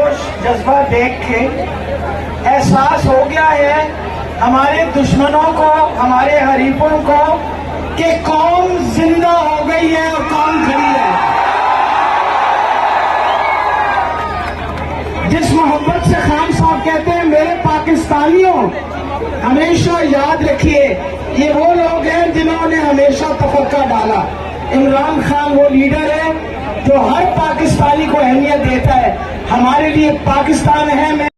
जोश जज्बा देख के एहसास हो गया है हमारे दुश्मनों को, हमारे हरीफों को, कि कौम जिंदा हो गई है और कौम खड़ी है। जिस मोहब्बत से खान साहब कहते हैं मेरे पाकिस्तानियों, हमेशा याद रखिए ये वो लोग हैं जिन्होंने हमेशा तफक्का डाला। इमरान खान वो लीडर है जो हर पाकिस्तानी को अहमियत देता है। हमारे लिए पाकिस्तान है।